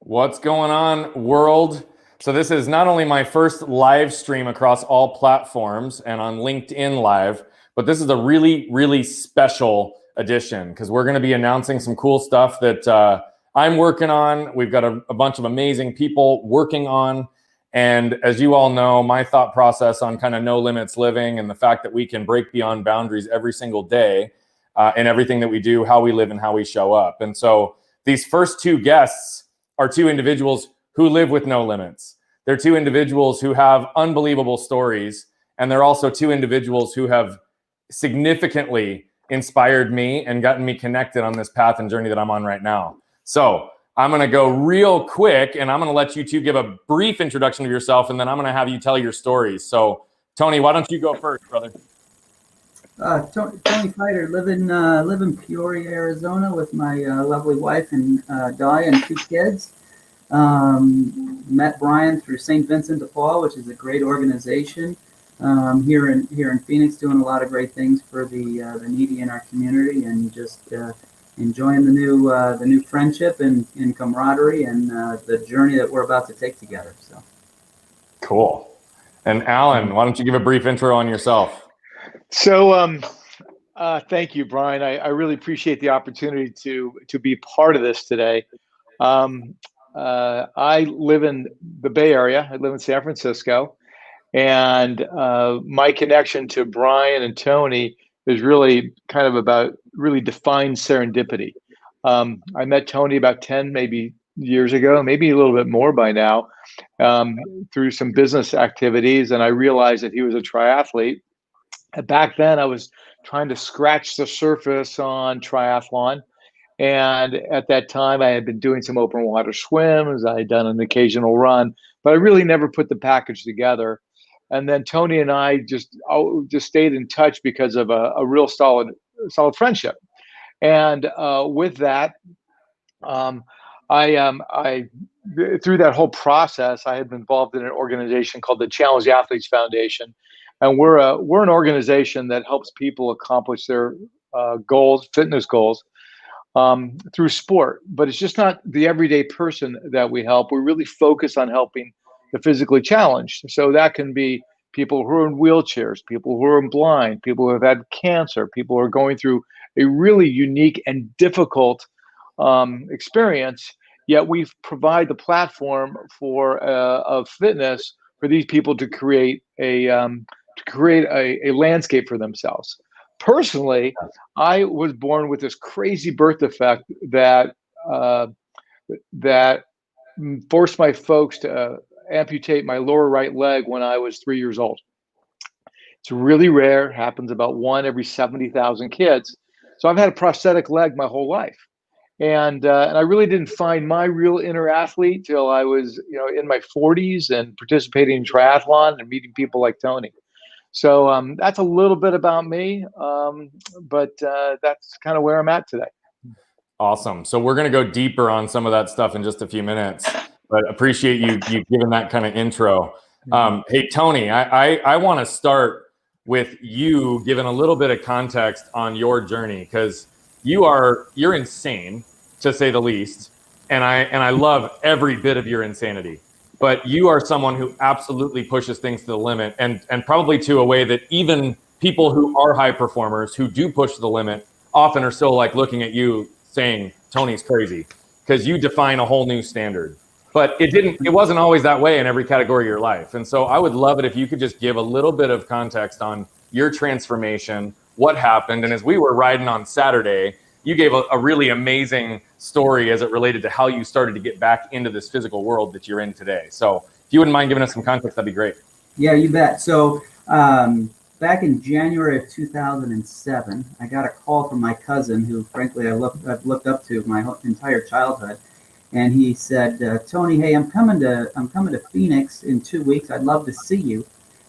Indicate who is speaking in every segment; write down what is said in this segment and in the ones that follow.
Speaker 1: What's going on, world? So this is not only my first live stream across all platforms and on LinkedIn Live, but this is a really, really special edition because we're going to be announcing some cool stuff that I'm working on. We've got a bunch of amazing people working on. And as you all know, my thought process on kind of no limits living and the fact that we can break beyond boundaries every single day in everything that we do, how we live and how we show up. And so these first two guests are two individuals who live with no limits. They're two individuals who have unbelievable stories, and they're also two individuals who have significantly inspired me and gotten me connected on this path and journey that I'm on right now. So I'm gonna go real quick, and I'm gonna let you two give a brief introduction of yourself, and then I'm gonna have you tell your stories. So Tony, why don't you go first, brother?
Speaker 2: Tony Feiter, live in Peoria, Arizona, with my lovely wife and Di and two kids. Met Brian through St. Vincent de Paul, which is a great organization here in Phoenix, doing a lot of great things for the needy in our community, and just enjoying the new friendship and camaraderie and the journey that we're about to take together. So
Speaker 1: cool. And Alan, why don't you give a brief intro on yourself?
Speaker 3: So thank you, Brian. I really appreciate the opportunity to be part of this today. I live in the Bay Area. I live in San Francisco, and my connection to Brian and Tony is really kind of about really defined serendipity. I met Tony about 10 maybe years ago, maybe a little bit more by now, through some business activities, and I realized that he was a triathlete. Back then, I was trying to scratch the surface on triathlon. And at that time, I had been doing some open water swims. I had done an occasional run, but I really never put the package together. And then Tony and I just stayed in touch because of a real solid friendship. And with that, I through that whole process, I had been involved in an organization called the Challenged Athletes Foundation. And we're an organization that helps people accomplish their goals, fitness goals, through sport. But it's just not the everyday person that we help. We really focus on helping the physically challenged. So that can be people who are in wheelchairs, people who are blind, people who have had cancer, people who are going through a really unique and difficult experience. Yet we provide the platform for of fitness for these people to create a landscape for themselves. Personally, I was born with this crazy birth defect that forced my folks to amputate my lower right leg when I was 3 years old. It's really rare, happens about 1 every 70,000 kids. So I've had a prosthetic leg my whole life. And I really didn't find my real inner athlete till I was, in my 40s and participating in triathlon and meeting people like Tony. So that's a little bit about me, but that's kind of where I'm at today.
Speaker 1: Awesome. So we're going to go deeper on some of that stuff in just a few minutes, but appreciate you giving that kind of intro. Hey, Tony, I want to start with you giving a little bit of context on your journey, because you're insane, to say the least, and I love every bit of your insanity. But you are someone who absolutely pushes things to the limit, and probably to a way that even people who are high performers who do push the limit often are still like looking at you saying, Tony's crazy, because you define a whole new standard. But it wasn't always that way in every category of your life. And so I would love it if you could just give a little bit of context on your transformation, what happened. And as we were riding on Saturday, you gave a really amazing story as it related to how you started to get back into this physical world that you're in today. So if you wouldn't mind giving us some context, that'd be great.
Speaker 2: Yeah, you bet. So back in January of 2007, I got a call from my cousin, who frankly I've looked up to my entire childhood. And he said, Tony, hey, I'm coming to Phoenix in 2 weeks. I'd love to see you.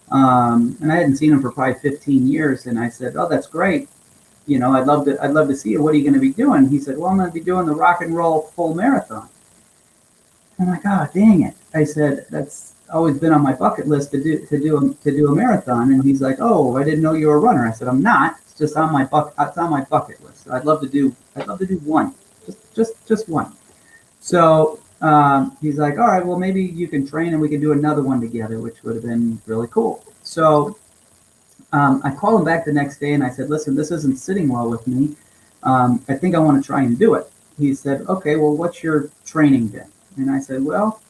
Speaker 2: And I hadn't seen him for probably 15 years. And I said, oh, that's great. I'd love to see you. What are you going to be doing? He said, well, I'm going to be doing the rock and roll full marathon. I'm like, oh, dang it. I said, that's always been on my bucket list to do a marathon. And he's like, oh, I didn't know you were a runner. I said, I'm not. It's just on my bucket list. I'd love to do one, just one. So he's like, all right, well, maybe you can train and we can do another one together, which would have been really cool. So I called him back the next day and I said, listen, this isn't sitting well with me. I think I want to try and do it. He said, okay, well, what's your training been? And I said, well,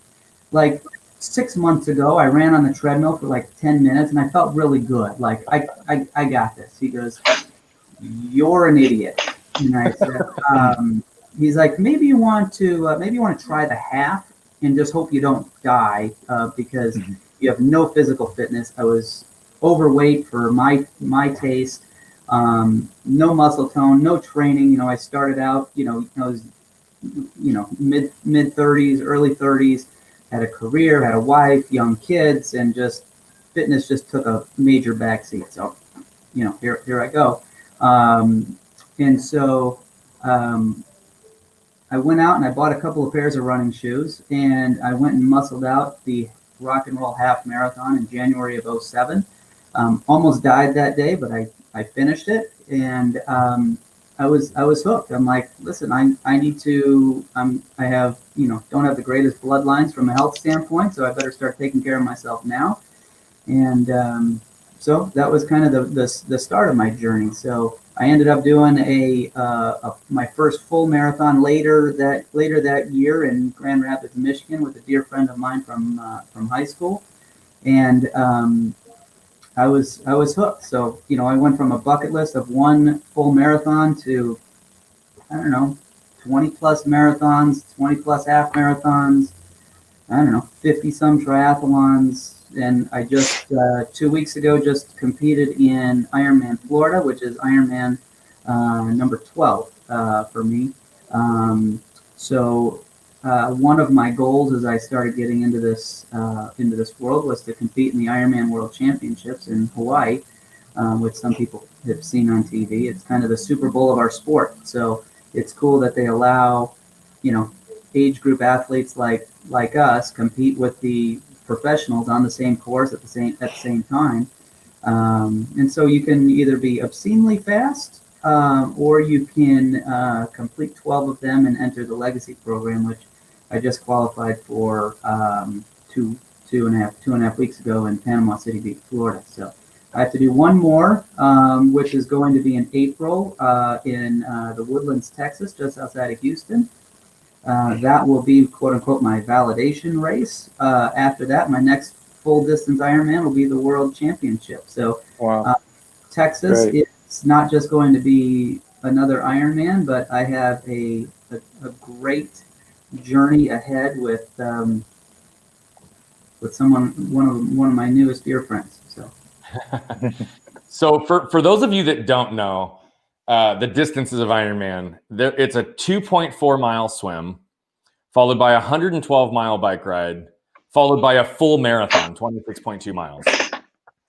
Speaker 2: like 6 months ago, I ran on the treadmill for like 10 minutes and I felt really good. Like, I got this. He goes, you're an idiot. And I said, he's like, maybe you want to try the half and just hope you don't die because you have no physical fitness. I was overweight for my taste, no muscle tone, no training. I started out, I was, mid 30s, early 30s, had a career, had a wife, young kids, and just fitness just took a major backseat. So, here I go. And so I went out and I bought a couple of pairs of running shoes, and I went and muscled out the rock and roll half marathon in January of 2007. Almost died that day, but I finished it, and I was hooked. I'm like, listen, I need to, I have, don't have the greatest bloodlines from a health standpoint, so I better start taking care of myself now. And so that was kind of the start of my journey. So I ended up doing my first full marathon later that year in Grand Rapids, Michigan, with a dear friend of mine from high school, and I was hooked. So I went from a bucket list of one full marathon to 20 plus marathons, 20 plus half marathons, 50 some triathlons. And I just 2 weeks ago just competed in Ironman Florida, which is Ironman number 12 for me. So one of my goals as I started getting into this world was to compete in the Ironman World Championships in Hawaii, which some people have seen on TV. It's kind of the Super Bowl of our sport. So it's cool that they allow, age group athletes like us compete with the professionals on the same course at the same time. And so you can either be obscenely fast, or you can complete 12 of them and enter the legacy program, which I just qualified for two and a half weeks ago in Panama City Beach, Florida. So I have to do one more, which is going to be in April in the Woodlands, Texas, just outside of Houston. That will be, quote unquote, my validation race. After that, my next full distance Ironman will be the World Championship. So
Speaker 3: wow.
Speaker 2: Texas,
Speaker 3: Great.
Speaker 2: It's not just going to be another Ironman, but I have a great journey ahead with one of my newest dear friends. So,
Speaker 1: so for those of you that don't know the distances of Ironman, it's a 2.4 mile swim, followed by a 112 mile bike ride, followed by a full marathon, 26.2 miles.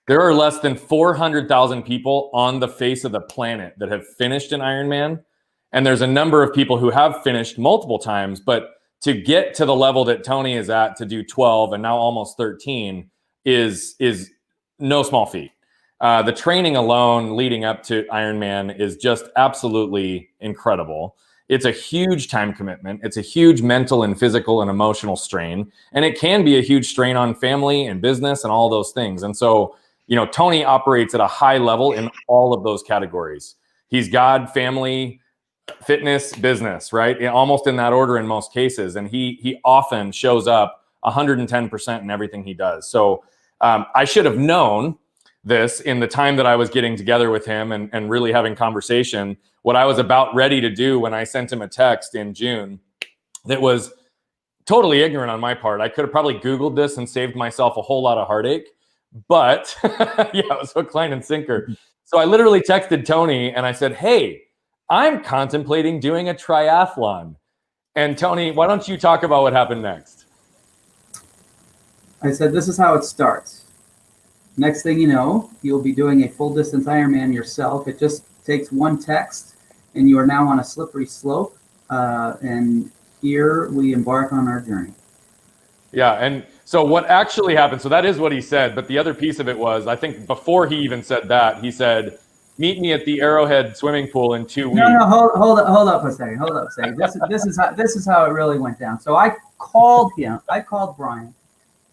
Speaker 1: There are less than 400,000 people on the face of the planet that have finished an Ironman. And there's a number of people who have finished multiple times, but to get to the level that Tony is at, to do 12 and now almost 13 is no small feat. The training alone leading up to Ironman is just absolutely incredible. It's a huge time commitment. It's a huge mental and physical and emotional strain. And it can be a huge strain on family and business and all those things. And so, Tony operates at a high level in all of those categories. He's God, family, fitness, business, right? Almost in that order in most cases. And he often shows up 110% in everything he does. So I should have known this in the time that I was getting together with him and really having conversation, what I was about ready to do when I sent him a text in June that was totally ignorant on my part. I could have probably Googled this and saved myself a whole lot of heartache, but yeah, it was hook, line, and sinker. So I literally texted Tony and I said, hey, I'm contemplating doing a triathlon. And Tony, why don't you talk about what happened next?
Speaker 2: I said, this is how it starts. Next thing you know, you'll be doing a full distance Ironman yourself. It just takes one text and you are now on a slippery slope. And here we embark on our journey.
Speaker 1: Yeah. And so what actually happened, so that is what he said. But the other piece of it was, I think before he even said that, he said, meet me at the Arrowhead swimming pool in 2 weeks.
Speaker 2: No, hold up a second. This is how it really went down. So I called Brian,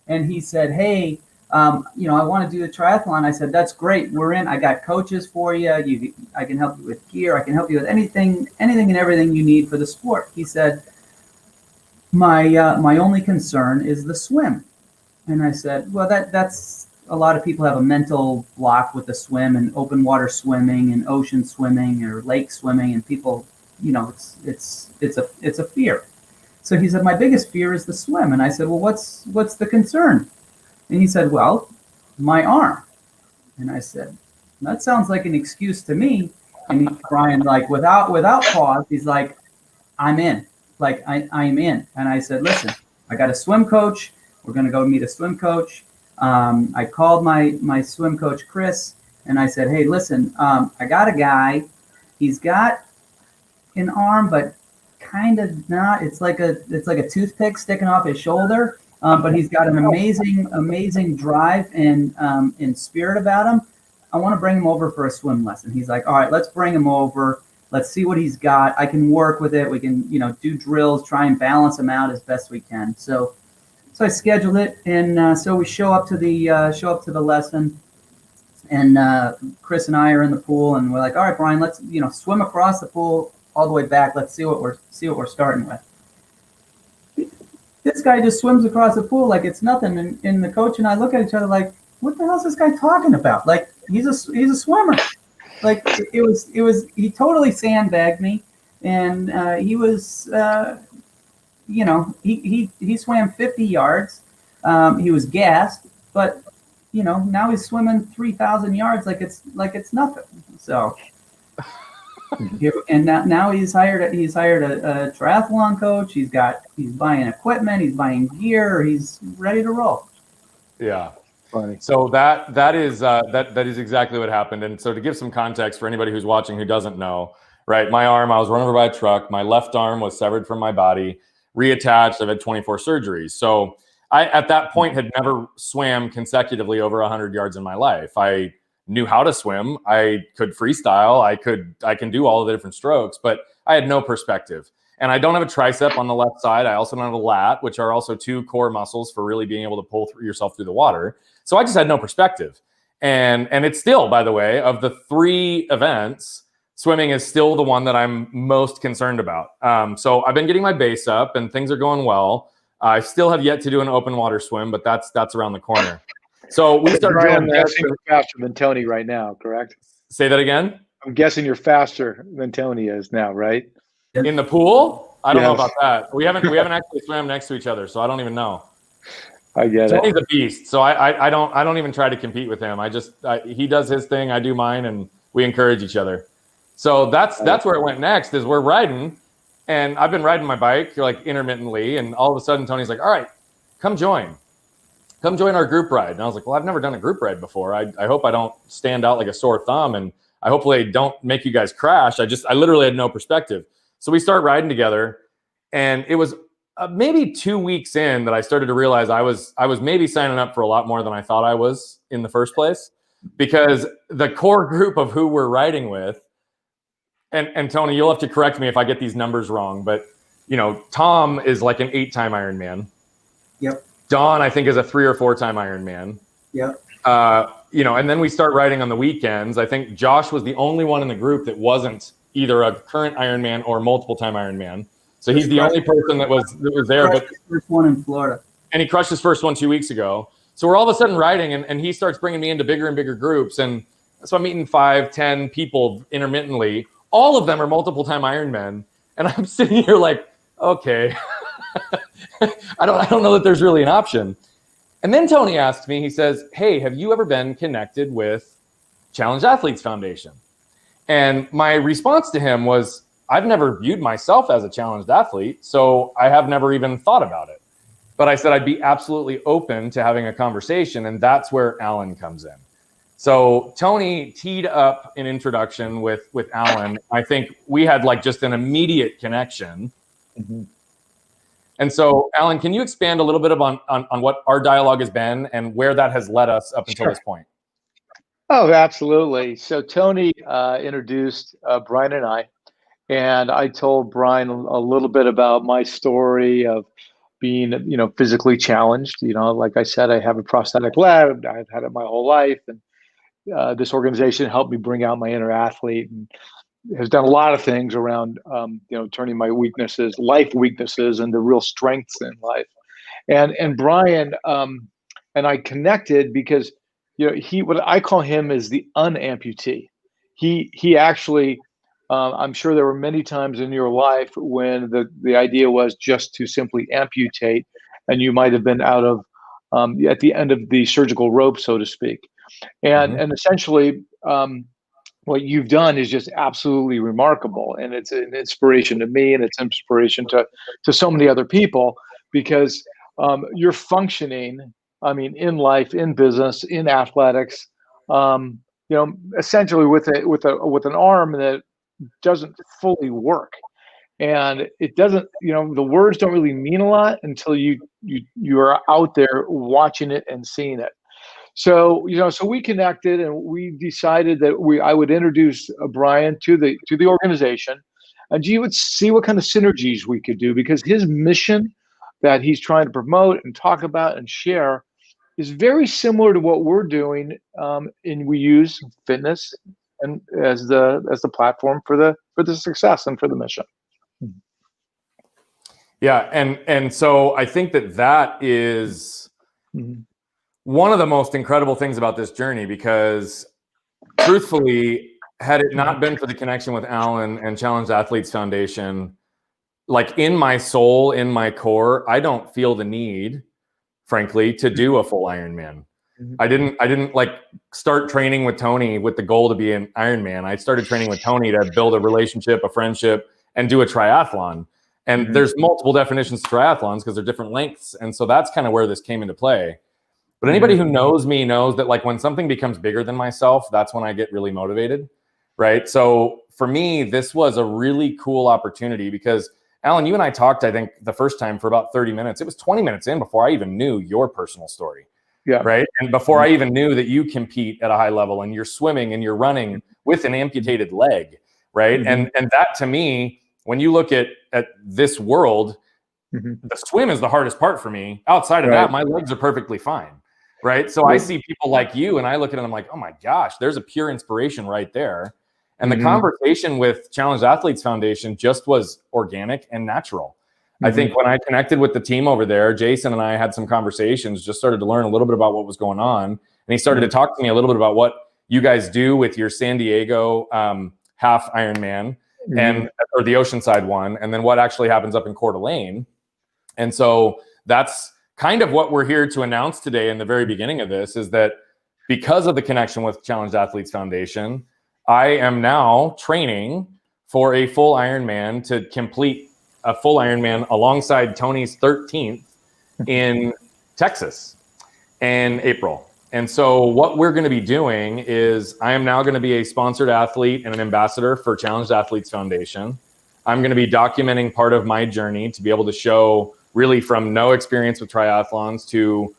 Speaker 2: and he said, "Hey, I want to do the triathlon." I said, "That's great. We're in. I got coaches for you. I can help you with gear. I can help you with anything and everything you need for the sport." He said, "My only concern is the swim." And I said, "Well, that's a lot of people have a mental block with the swim and open water swimming and ocean swimming or lake swimming, and people, it's a fear." So he said, "My biggest fear is the swim." And I said, "Well, what's the concern?" And he said, "Well, my arm." And I said, "That sounds like an excuse to me." And Brian, like without pause, he's like, "I'm in. Like I'm in." And I said, "Listen, I got a swim coach. We're gonna go meet a swim coach." I called my swim coach, Chris, and I said, "Hey, listen, I got a guy. He's got an arm, but kind of not. It's like a toothpick sticking off his shoulder, but he's got an amazing drive and spirit about him. I want to bring him over for a swim lesson." He's like, "All right, let's bring him over. Let's see what he's got. I can work with it. We can, do drills, try and balance him out as best we can." So I scheduled it, and so we show up to the lesson, and Chris and I are in the pool, and we're like, "All right, Brian, let's swim across the pool all the way back. Let's see what we're starting with." This guy just swims across the pool like it's nothing, and the coach and I look at each other like, "What the hell is this guy talking about? Like he's a swimmer." Like he totally sandbagged me, and he was. He swam 50 yards. He was gassed, but now he's swimming 3,000 yards like it's nothing. So, and now he's hired a triathlon coach. He's buying equipment. He's buying gear. He's ready to roll.
Speaker 1: Yeah.
Speaker 3: Funny.
Speaker 1: So that is exactly what happened. And so to give some context for anybody who's watching who doesn't know, right? My arm, I was run over by a truck. My left arm was severed from my body, reattached. I've had 24 surgeries. So I, at that point, had never swam consecutively over 100 yards in my life. I knew how to swim. I could freestyle. I can do all of the different strokes, but I had no perspective. And I don't have a tricep on the left side. I also don't have a lat, which are also two core muscles for really being able to pull yourself through the water. So I just had no perspective. And it's still, by the way, of the 3 events, swimming is still the one that I'm most concerned about. So I've been getting my base up and things are going well. I still have yet to do an open water swim, but that's around the corner. So we start doing
Speaker 3: I'm guessing you're faster than Tony right now, correct?
Speaker 1: Say that again?
Speaker 3: I'm guessing you're faster than Tony is now, right?
Speaker 1: In the pool? I don't know about that. We haven't actually swam next to each other, so I don't even know.
Speaker 3: I get it.
Speaker 1: Tony's a beast, so I don't even try to compete with him. He does his thing, I do mine, and we encourage each other. So that's where it went next. Is we're riding, and I've been riding my bike like intermittently, and all of a sudden Tony's like, "All right, come join our group ride." And I was like, "Well, I've never done a group ride before. I hope I don't stand out like a sore thumb, and I hopefully don't make you guys crash." I literally had no perspective. So we start riding together, and it was maybe 2 weeks in that I started to realize I was maybe signing up for a lot more than I thought I was in the first place, because the core group of who we're riding with, and Tony, you'll have to correct me if I get these numbers wrong, but Tom is like an 8-time Ironman.
Speaker 2: Yep.
Speaker 1: Don, I think, is a 3 or 4-time Ironman.
Speaker 2: Yep.
Speaker 1: And then we start riding on the weekends. I think Josh was the only one in the group that wasn't either a current Ironman or multiple-time Ironman. So he's the only person that was there. But
Speaker 2: his first one in Florida.
Speaker 1: And he crushed his first one 2 weeks ago. So we're all of a sudden riding, and he starts bringing me into bigger and bigger groups. And so I'm meeting 5, 10 people intermittently. All of them are multiple-time Ironmen. And I'm sitting here like, okay, I don't know that there's really an option. And then Tony asked me, he says, "Hey, have you ever been connected with Challenged Athletes Foundation?" And my response to him was, I've never viewed myself as a challenged athlete, so I have never even thought about it. But I said I'd be absolutely open to having a conversation, and that's where Alan comes in. So Tony teed up an introduction with Alan. I think we had like just an immediate connection. Mm-hmm. And so, Alan, can you expand a little bit on what our dialogue has been and where that has led us up until this point?
Speaker 3: Oh, absolutely. So Tony introduced Brian and I told Brian a little bit about my story of being, physically challenged. Like I said, I have a prosthetic leg. I've had it my whole life, and this organization helped me bring out my inner athlete and has done a lot of things around, turning my life weaknesses, into real strengths in life. And Brian and I connected because what I call him is the unamputee. He actually, I'm sure there were many times in your life when the idea was just to simply amputate, and you might have been out of at the end of the surgical rope, so to speak. And essentially, what you've done is just absolutely remarkable, and it's an inspiration to me, and it's inspiration to so many other people, because you're functioning, I mean, in life, in business, in athletics, essentially with an arm that doesn't fully work, and it doesn't, the words don't really mean a lot until you are out there watching it and seeing it. So so we connected, and we decided that I would introduce Brian to the organization, and you would see what kind of synergies we could do, because his mission that he's trying to promote and talk about and share is very similar to what we're doing, and we use fitness and as the platform for the success and for the mission.
Speaker 1: Yeah, and so I think that is one of the most incredible things about this journey, because truthfully, had it not been for the connection with Alan and Challenged Athletes Foundation, like in my soul, in my core, I don't feel the need, frankly, to do a full Ironman. I didn't like start training with Tony with the goal to be an Ironman. I started training with Tony to build a relationship, a friendship, and do a triathlon. And there's multiple definitions to triathlons because they're different lengths. And so that's kind of where this came into play. But anybody who knows me knows that, like, when something becomes bigger than myself, that's when I get really motivated, right? So for me, this was a really cool opportunity, because Alan, you and I talked, I think, the first time for about 30 minutes. It was 20 minutes in before I even knew your personal story. Yeah. Right. And before I even knew that you compete at a high level and you're swimming and you're running with an amputated leg. Right. And that, to me, when you look at this world, the swim is the hardest part for me. Outside of that, my legs are perfectly fine. Right. So I see people like you and I look at it, I'm like, oh my gosh, there's a pure inspiration right there. And the conversation with Challenged Athletes Foundation just was organic and natural. I think when I connected with the team over there, Jason and I had some conversations, just started to learn a little bit about what was going on. And he started to talk to me a little bit about what you guys do with your San Diego half Ironman or the Oceanside one, and then what actually happens up in Coeur d'Alene. And so that's kind of what we're here to announce today in the very beginning of this, is that because of the connection with Challenged Athletes Foundation, I am now training for a full Ironman, to complete a full Ironman alongside Tony's 13th in Texas in April. And so what we're going to be doing is, I am now going to be a sponsored athlete and an ambassador for Challenged Athletes Foundation. I'm going to be documenting part of my journey to be able to show, really from no experience with triathlons to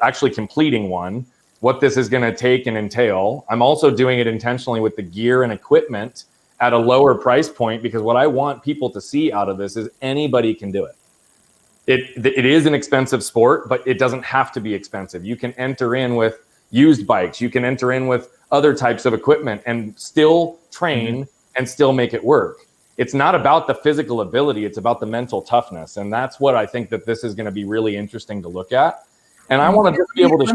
Speaker 1: actually completing one, what this is going to take and entail. I'm also doing it intentionally with the gear and equipment at a lower price point, because what I want people to see out of this is anybody can do it. It is an expensive sport, but it doesn't have to be expensive. You can enter in with used bikes. You can enter in with other types of equipment and still train and still make it work. It's not about the physical ability. It's about the mental toughness. And that's what I think that this is going to be really interesting to look at. And I want to just be able to show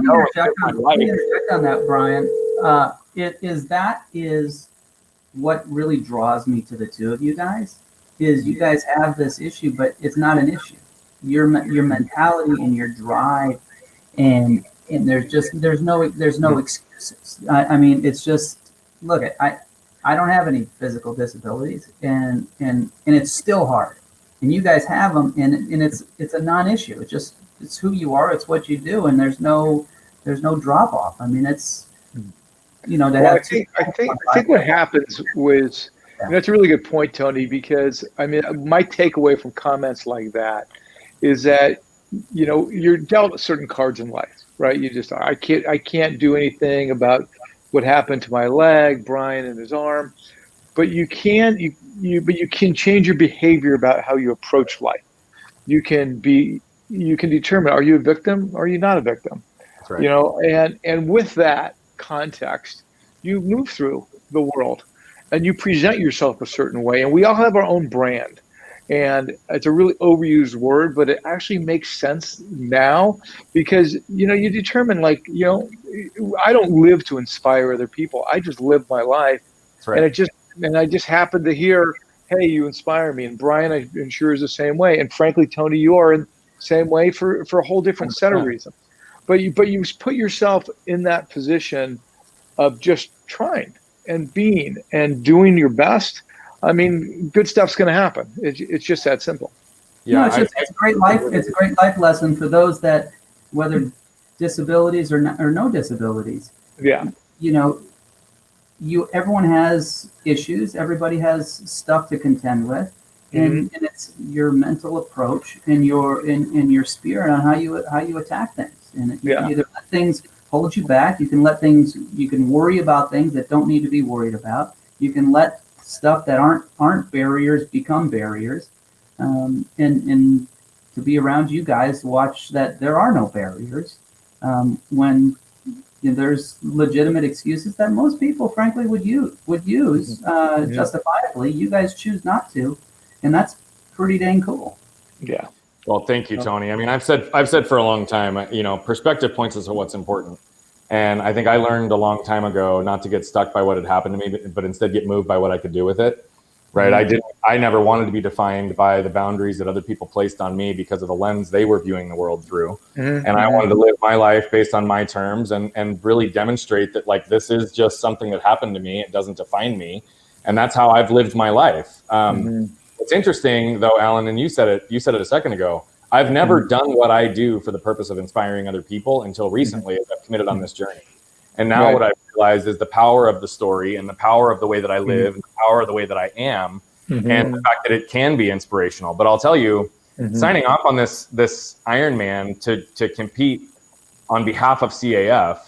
Speaker 2: Let me interject on that, Brian. That is what really draws me to the two of you guys, is you guys have this issue, but it's not an issue. Your mentality and your drive, and there's no excuses. I mean, it's just, look, I don't have any physical disabilities, and it's still hard, and you guys have them, and it's a non-issue. It's who you are, it's what you do, and there's no drop off. I mean, it's, I
Speaker 3: think what happens was, that's a really good point, Tony, because I mean, my takeaway from comments like that is that, you're dealt certain cards in life, right? I can't do anything about what happened to my leg, Brian and his arm. But you can change your behavior about how you approach life. You can determine, are you a victim or are you not a victim?
Speaker 1: That's right.
Speaker 3: And with that context, you move through the world and you present yourself a certain way. And we all have our own brand. And it's a really overused word, but it actually makes sense now because, you determine I don't live to inspire other people. I just live my life.
Speaker 1: That's right.
Speaker 3: And I just happened to hear, hey, you inspire me. And Brian, I'm sure, is the same way. And frankly, Tony, you are in the same way for a whole different set of reasons. But you put yourself in that position of just trying and being and doing your best. I mean, good stuff's going to happen. It's just that simple.
Speaker 2: Yeah, it's a great life. It's a great life lesson for those that, whether disabilities or no disabilities.
Speaker 3: Yeah.
Speaker 2: Everyone has issues. Everybody has stuff to contend with, and it's your mental approach and your spirit on how you attack things. And you can either let things hold you back. You can worry about things that don't need to be worried about. You can let stuff that aren't barriers become barriers, and to be around you guys to watch that there are no barriers when there's legitimate excuses that most people frankly would use justifiably. You guys choose not to, and that's pretty dang cool.
Speaker 3: Yeah.
Speaker 1: Well, thank you, Tony. I mean, I've said for a long time, perspective points us to what's important. And I think I learned a long time ago not to get stuck by what had happened to me, but instead get moved by what I could do with it. Right. I never wanted to be defined by the boundaries that other people placed on me because of the lens they were viewing the world through. And I wanted to live my life based on my terms and really demonstrate that, like, this is just something that happened to me. It doesn't define me. And that's how I've lived my life. What's interesting, though, Alan, and you said it a second ago, I've never done what I do for the purpose of inspiring other people until recently, as I've committed on this journey. And now what I've realized is the power of the story and the power of the way that I live and the power of the way that I am and the fact that it can be inspirational. But I'll tell you, signing off on this Ironman to compete on behalf of CAF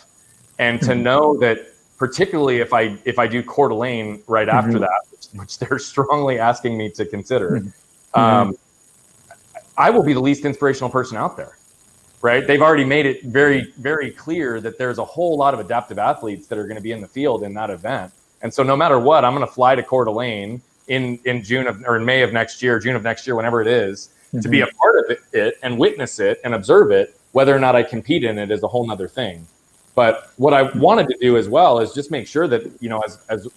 Speaker 1: and to know that, particularly if I do Coeur d'Alene right after that, which they're strongly asking me to consider, I will be the least inspirational person out there, right? They've already made it very, very clear that there's a whole lot of adaptive athletes that are going to be in the field in that event. And so no matter what, I'm going to fly to Coeur d'Alene in May of next year, June of next year, whenever it is, to be a part of it and witness it and observe it. Whether or not I compete in it is a whole nother thing. But what I wanted to do as well is just make sure that,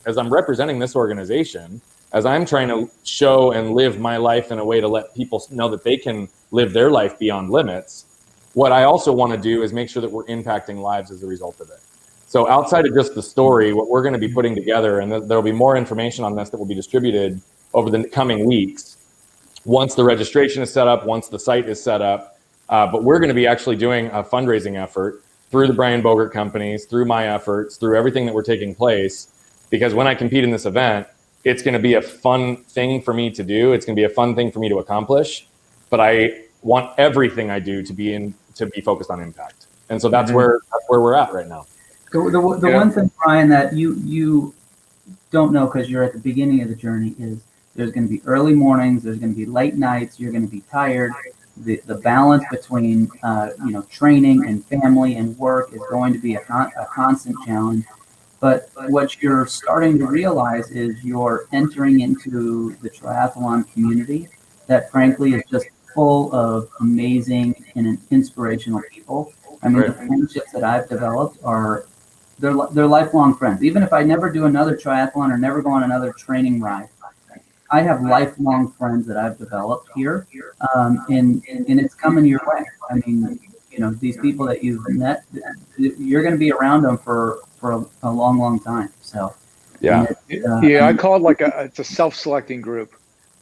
Speaker 1: as I'm representing this organization, as I'm trying to show and live my life in a way to let people know that they can live their life beyond limits, what I also want to do is make sure that we're impacting lives as a result of it. So outside of just the story, what we're going to be putting together, and there'll be more information on this that will be distributed over the coming weeks, once the registration is set up, once the site is set up, but we're going to be actually doing a fundraising effort through the Brian Bogert companies, through my efforts, through everything that we're taking place, because when I compete in this event, it's going to be a fun thing for me to do. It's going to be a fun thing for me to accomplish, but I want everything I do to be focused on impact. And so that's where we're at right now.
Speaker 2: The one thing, Brian, that you don't know because you're at the beginning of the journey is there's going to be early mornings, there's going to be late nights, you're going to be tired. The balance between training and family and work is going to be a constant challenge. But what you're starting to realize is you're entering into the triathlon community that, frankly, is just full of amazing and inspirational people. I mean, the friendships that I've developed they're lifelong friends. Even if I never do another triathlon or never go on another training ride, I have lifelong friends that I've developed here, and it's coming your way. I mean, these people that you've met, you're going to be around them for a long, long time. So
Speaker 3: I call it it's a self-selecting group.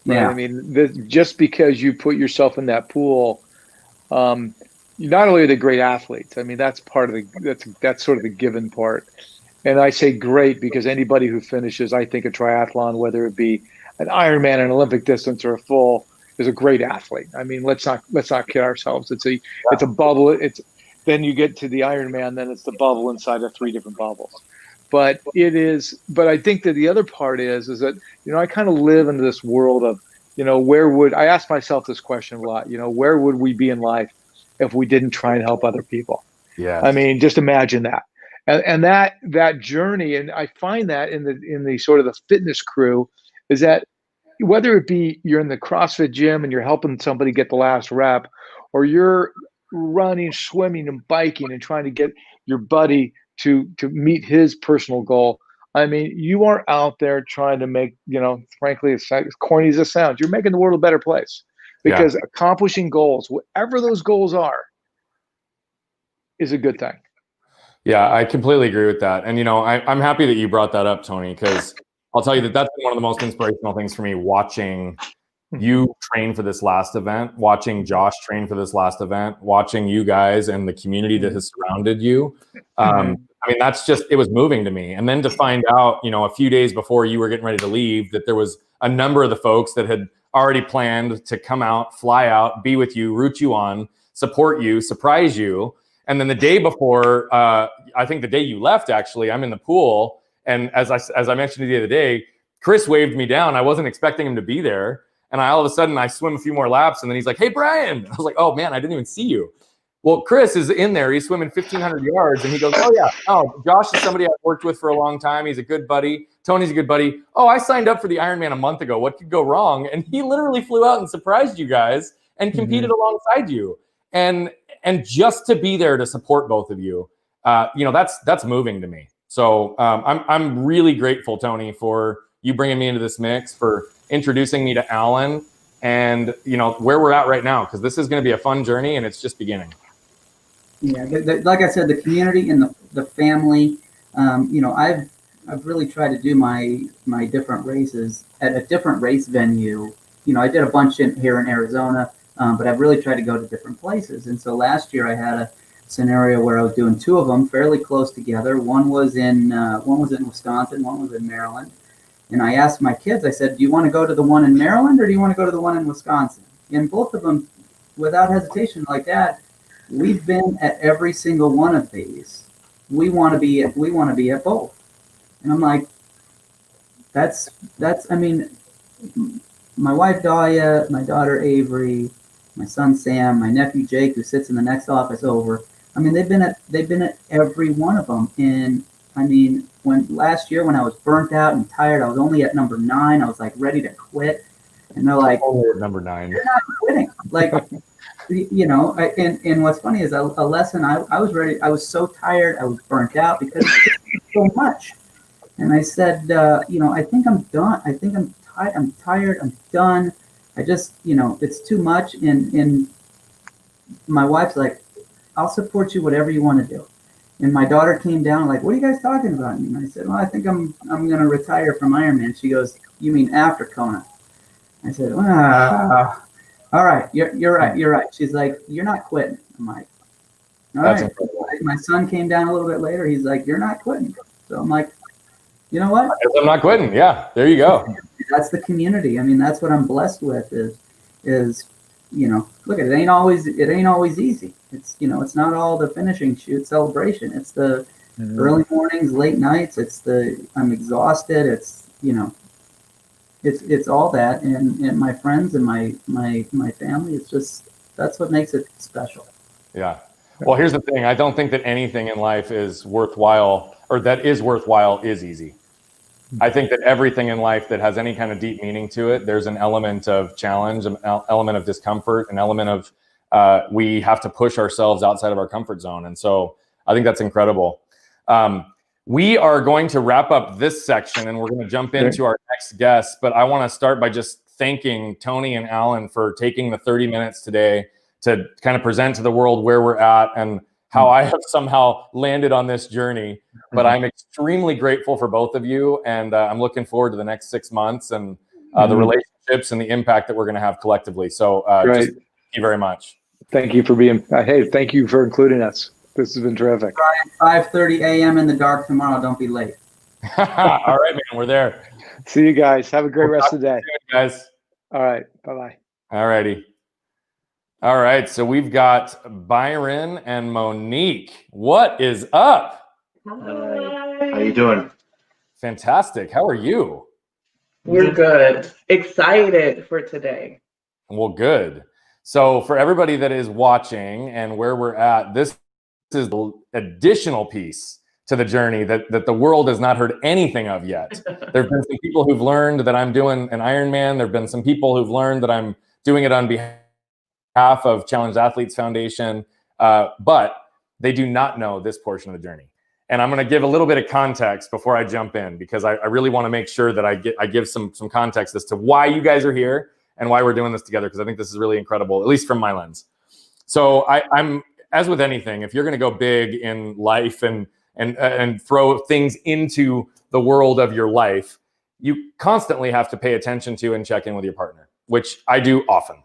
Speaker 3: Right? Yeah, I mean, just because you put yourself in that pool, not only are they great athletes. I mean, that's part of that's sort of the given part. And I say great because anybody who finishes, I think, a triathlon, whether it be an Ironman, an Olympic distance, or a full, is a great athlete. I mean, let's not kid ourselves. It's a bubble. Then you get to the Ironman, then it's the bubble inside of 3 different bubbles. But I think that the other part is that, I kind of live into this world of, I ask myself this question a lot, where would we be in life if we didn't try and help other people?
Speaker 1: Yeah.
Speaker 3: I mean, just imagine that. And that journey, and I find that in the sort of the fitness crew, is that whether it be you're in the CrossFit gym and you're helping somebody get the last rep, or you're running, swimming, and biking and trying to get your buddy to meet his personal goal. I mean, you are out there trying to make, frankly, as corny as it sounds, you're making the world a better place, because accomplishing goals, whatever those goals are, is a good thing.
Speaker 1: Yeah, I completely agree with that. And, I'm happy that you brought that up, Tony, because I'll tell you that's been one of the most inspirational things for me, watching you train for this last event, watching Josh train for this last event, watching you guys and the community that has surrounded you. I mean, it was moving to me. And then to find out, a few days before you were getting ready to leave, that there was a number of the folks that had already planned to come out, fly out, be with you, root you on, support you, surprise you. And then the day before, I think the day you left, actually, I'm in the pool. And as I mentioned the other day, Chris waved me down. I wasn't expecting him to be there. And all of a sudden, I swim a few more laps. And then he's like, "Hey, Brian." I was like, "Oh, man, I didn't even see you." Well, Chris is in there. He's swimming 1,500 yards. And he goes, "Oh, yeah. Oh, Josh is somebody I've worked with for a long time. He's a good buddy. Tony's a good buddy. Oh, I signed up for the Ironman a month ago. What could go wrong?" And he literally flew out and surprised you guys and competed alongside you. And just to be there to support both of you, that's moving to me. So I'm really grateful, Tony, for you bringing me into this mix, for introducing me to Alan, and where we're at right now, because this is going to be a fun journey and it's just beginning.
Speaker 2: Yeah, like I said, the community and the family. I've really tried to do my different races at a different race venue. I did a bunch here in Arizona, but I've really tried to go to different places. And so last year I had a scenario where I was doing two of them fairly close together. One was in Wisconsin, one was in Maryland. And I asked my kids, I said, "Do you want to go to the one in Maryland or do you want to go to the one in Wisconsin?" And both of them, without hesitation, like that, we've been at every single one of these. We want to be at both. And I'm like, that's I mean, my wife Dahlia, my daughter Avery, my son Sam, my nephew Jake, who sits in the next office over. I mean, they've been at every one of them. And I mean, when last year when I was burnt out and tired, I was only at number 9. I was like ready to quit, and they're like,
Speaker 1: "Oh, number 9.
Speaker 2: You're not quitting." Like, and what's funny is a lesson. I was ready. I was so tired. I was burnt out because it's so much. And I said, I think I'm done. I think I'm tired. I'm tired. I'm done. I just, it's too much. And my wife's like, "I'll support you whatever you want to do." And my daughter came down like, "What are you guys talking about?" And I said, "Well, I think I'm going to retire from Ironman." She goes, "You mean after Kona?" I said, "Well, all right, you're right, you're right." She's like, "You're not quitting." I'm like, "All right." Incredible. My son came down a little bit later. He's like, "You're not quitting." So I'm like, you know what?
Speaker 1: I guess I'm not quitting. Yeah, there you go.
Speaker 2: That's the community. I mean, that's what I'm blessed with. Is look, it ain't always easy. It's it's not all the finishing shoot celebration. It's the early mornings, late nights. It's I'm exhausted. It's it's all that, and my friends and my family. It's just that's what makes it special.
Speaker 1: Yeah. Well, here's the thing. I don't think that anything in life is worthwhile, or that is worthwhile, is easy. I think that everything in life that has any kind of deep meaning to it, there's an element of challenge, an element of discomfort, an element of we have to push ourselves outside of our comfort zone. And so I think that's incredible. We are going to wrap up this section and we're going to jump into our next guest. But I want to start by just thanking Tony and Alan for taking the 30 minutes today to kind of present to the world where we're at and how I have somehow landed on this journey. But I'm extremely grateful for both of you. And I'm looking forward to the next 6 months and the relationships and the impact that we're going to have collectively. So just thank you very much.
Speaker 3: Thank you for being, hey, thank you for including us. This has been terrific.
Speaker 2: 5:30 a.m. in the dark tomorrow. Don't be late.
Speaker 1: All right, man. We're there.
Speaker 3: See you guys. Have a great rest of the day.
Speaker 1: Guys.
Speaker 3: All right. Bye-bye.
Speaker 1: All righty. All right. So we've got Byron and Monique. What is up?
Speaker 4: Hi. you doing?
Speaker 1: Fantastic. How are you?
Speaker 5: We're good. Excited for today.
Speaker 1: Well, good. So for everybody that is watching and where we're at, this is the additional piece to the journey that the world has not heard anything of yet. There have been some people who've learned that I'm doing an Ironman. There have been some people who've learned that I'm doing it on behalf of Challenged Athletes Foundation, but they do not know this portion of the journey. And I'm going to give a little bit of context before I jump in, because I really want to make sure that I give some context as to why you guys are here and why we're doing this together, because I think this is really incredible, at least from my lens. So I'm, as with anything, if you're going to go big in life and throw things into the world of your life, you constantly have to pay attention to and check in with your partner, which I do often.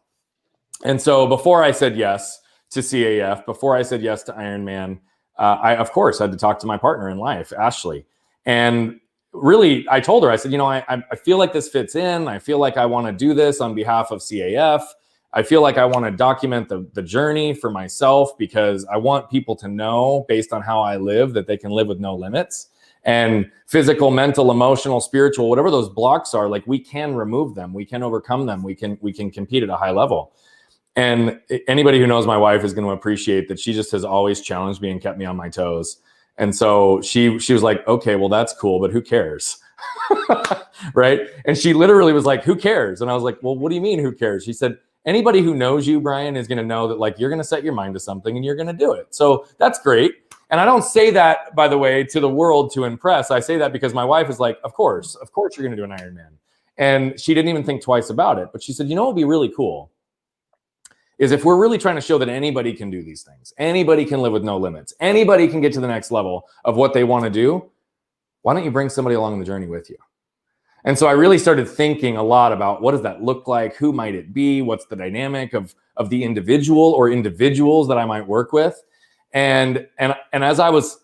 Speaker 1: And so before I said yes to CAF, before I said yes to Ironman, I, of course, had to talk to my partner in life, Ashley. And really, I told her, I said, you know, I feel like this fits in. I feel like I want to do this on behalf of CAF. I feel like I want to document the journey for myself, because I want people to know, based on how I live, that they can live with no limits. And physical, mental, emotional, spiritual, whatever those blocks are, like, we can remove them. We can overcome them. We can compete at a high level. And anybody who knows my wife is going to appreciate that she just has always challenged me and kept me on my toes. And so she was like, okay, well, that's cool, but who cares? Right? And she literally was like, who cares? And I was like, well, what do you mean, who cares? She said, anybody who knows you, Brian, is going to know that, like, you're going to set your mind to something and you're going to do it. So that's great. And I don't say that, by the way, to the world to impress. I say that because my wife is like, of course you're going to do an Ironman. And she didn't even think twice about it. But she said, you know what would be really cool is if we're really trying to show that anybody can do these things, anybody can live with no limits, anybody can get to the next level of what they want to do, why don't you bring somebody along the journey with you? And so I really started thinking a lot about, what does that look like? Who might it be? What's the dynamic of the individual or individuals that I might work with? And as I was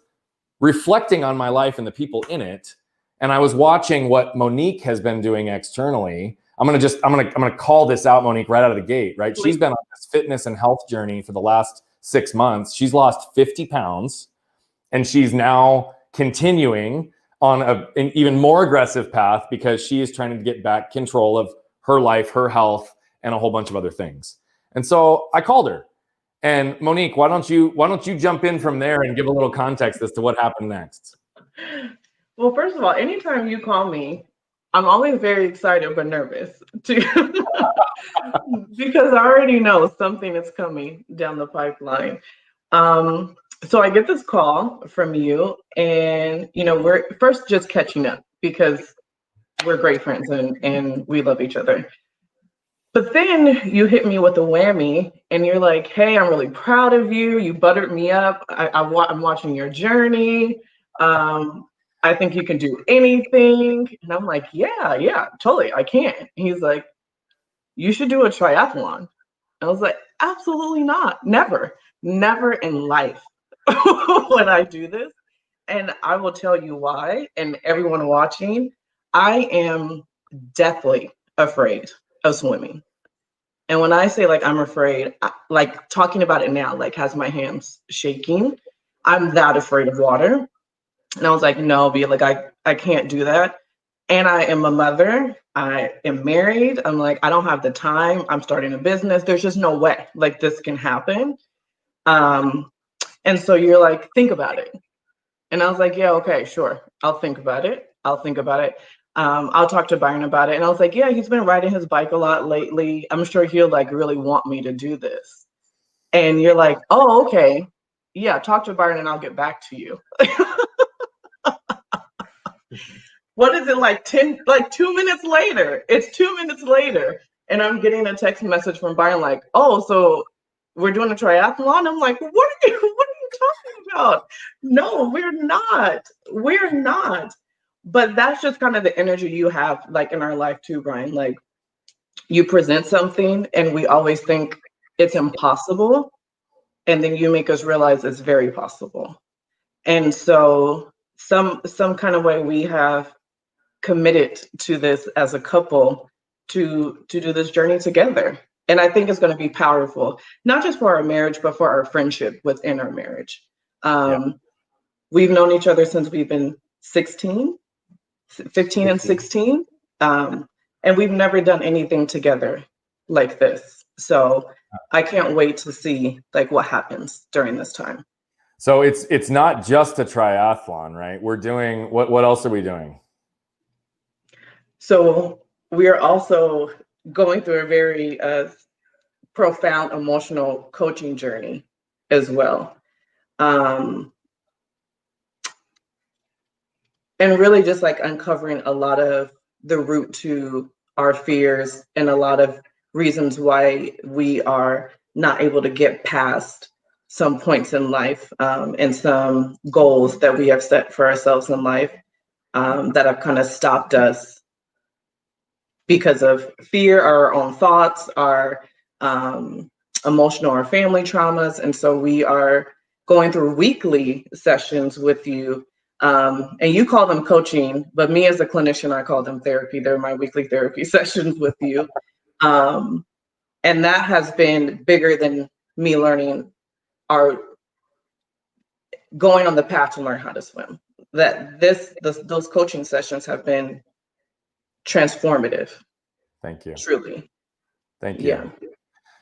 Speaker 1: reflecting on my life and the people in it, and I was watching what Monique has been doing externally, I'm gonna call this out, Monique, right out of the gate, right? She's been on this fitness and health journey for the last 6 months. She's lost 50 pounds, and she's now continuing on an even more aggressive path, because she is trying to get back control of her life, her health, and a whole bunch of other things. And so I called her. And Monique, why don't you jump in from there and give a little context as to what happened next?
Speaker 5: Well, first of all, anytime you call me, I'm always very excited but nervous too, because I already know something is coming down the pipeline. So I get this call from you, and we're first just catching up because we're great friends and we love each other. But then you hit me with a whammy, and you're like, "Hey, I'm really proud of you. You buttered me up. I'm watching your journey. I think you can do anything." And I'm like, yeah, totally, I can. And he's like, "You should do a triathlon." I was like, absolutely not. Never in life would I do this. And I will tell you why. And everyone watching, I am deathly afraid of swimming. And when I say, like, I'm afraid, like, talking about it now, like, has my hands shaking. I'm that afraid of water. And I was like, no, B, like, I can't do that. And I am a mother. I am married. I'm like, I don't have the time. I'm starting a business. There's just no way, like, this can happen. And so you're like, think about it. And I was like, yeah, okay, sure. I'll think about it. I'll talk to Byron about it. And I was like, yeah, he's been riding his bike a lot lately. I'm sure he'll, like, really want me to do this. And you're like, oh, okay. Yeah, talk to Byron and I'll get back to you. What is it, like 2 minutes later? It's 2 minutes later, and I'm getting a text message from Byron like, "Oh, so we're doing a triathlon?" I'm like, what are you talking about? No, we're not. But that's just kind of the energy you have, like, in our life too, Brian. Like, you present something, and we always think it's impossible, and then you make us realize it's very possible. And so some kind of way we have committed to this as a couple to do this journey together. And I think it's going to be powerful, not just for our marriage, but for our friendship within our marriage. We've known each other since we've been 15 and 16. And we've never done anything together like this. So I can't wait to see like what happens during this time.
Speaker 1: So it's not just a triathlon, right? We're doing, what else are we doing?
Speaker 5: So we are also going through a very profound emotional coaching journey as well. And really just like uncovering a lot of the root to our fears and a lot of reasons why we are not able to get past some points in life, and some goals that we have set for ourselves in life, that have kind of stopped us because of fear, our own thoughts, our emotional or family traumas. And so we are going through weekly sessions with you. And you call them coaching, but me as a clinician, I call them therapy. They're my weekly therapy sessions with you. And that has been bigger than me learning going on the path to learn how to swim. Those coaching sessions have been transformative.
Speaker 1: Thank you.
Speaker 5: Truly.
Speaker 1: Thank you.
Speaker 5: Yeah.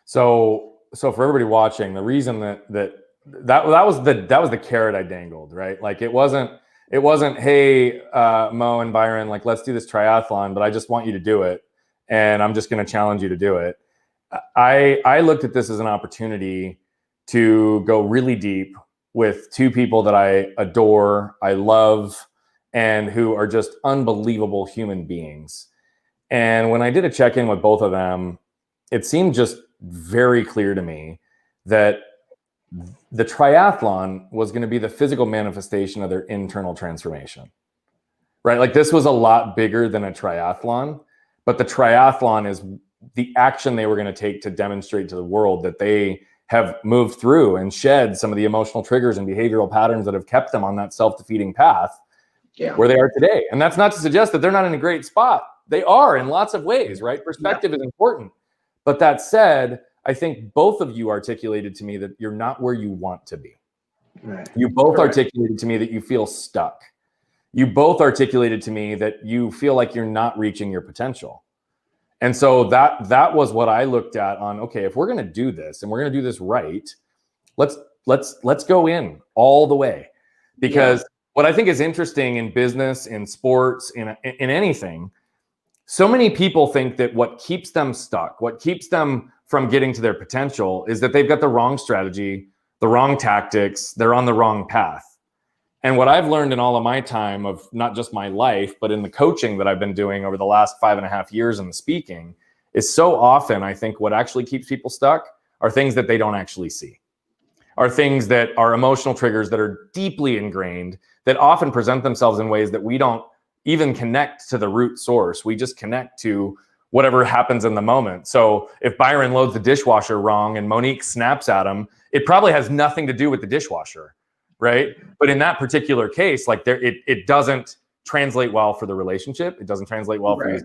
Speaker 1: So for everybody watching, the reason that was the carrot I dangled, right? Like it wasn't, hey, Mo and Byron, like, let's do this triathlon, but I just want you to do it. And I'm just going to challenge you to do it. I looked at this as an opportunity to go really deep with two people that I adore, I love, and who are just unbelievable human beings. And when I did a check-in with both of them, it seemed just very clear to me that the triathlon was going to be the physical manifestation of their internal transformation, right? Like this was a lot bigger than a triathlon, but the triathlon is the action they were going to take to demonstrate to the world that they have moved through and shed some of the emotional triggers and behavioral patterns that have kept them on that self-defeating path where they are today. And that's not to suggest that they're not in a great spot. They are in lots of ways, right? Perspective is important. But that said, I think both of you articulated to me that you're not where you want to be. Right. You both articulated to me that you feel stuck. You both articulated to me that you feel like you're not reaching your potential. And so that was what I looked at on, okay, if we're going to do this and we're going to do this right, let's go in all the way. Because what I think is interesting in business, in sports, in anything, so many people think that what keeps them stuck, what keeps them from getting to their potential is that they've got the wrong strategy, the wrong tactics, they're on the wrong path. And what I've learned in all of my time of not just my life, but in the coaching that I've been doing over the last 5.5 years in the speaking is so often, I think what actually keeps people stuck are things that they don't actually see, are things that are emotional triggers that are deeply ingrained, that often present themselves in ways that we don't even connect to the root source. We just connect to whatever happens in the moment. So if Byron loads the dishwasher wrong and Monique snaps at him, it probably has nothing to do with the dishwasher, right? But in that particular case, like it doesn't translate well for the relationship. It doesn't translate well for you.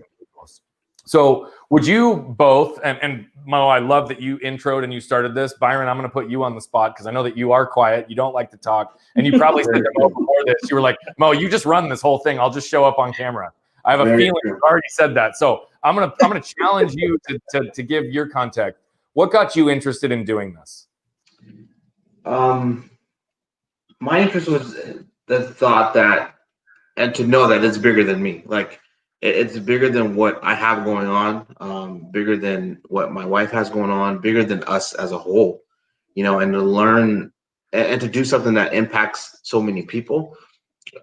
Speaker 1: So would you both, and Mo, I love that you introed and you started this. Byron, I'm going to put you on the spot because I know that you are quiet. You don't like to talk. And you probably said to Mo before this, you were like, Mo, you just run this whole thing. I'll just show up on camera. I have a feeling you've already said that. So I'm gonna challenge you to give your context. What got you interested in doing this?
Speaker 4: My interest was the thought that, and to know that it's bigger than me. Like it's bigger than what I have going on, bigger than what my wife has going on, bigger than us as a whole, and to learn and to do something that impacts so many people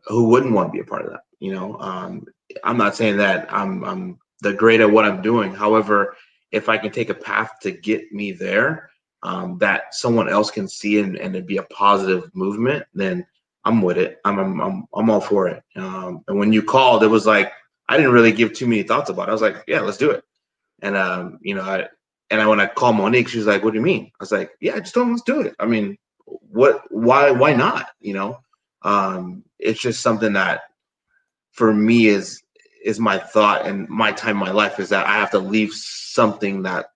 Speaker 4: who wouldn't want to be a part of that. I'm not saying that I'm the great at what I'm doing. However, if I can take a path to get me there, that someone else can see and it'd be a positive movement, then I'm with it. I'm all for it. And when you called, it was like I didn't really give too many thoughts about it. I was like, yeah, let's do it. And when I called Monique, she was like, what do you mean? I was like, yeah, just let's do it. I mean, why not? It's just something that for me is my thought and my time in my life is that I have to leave something that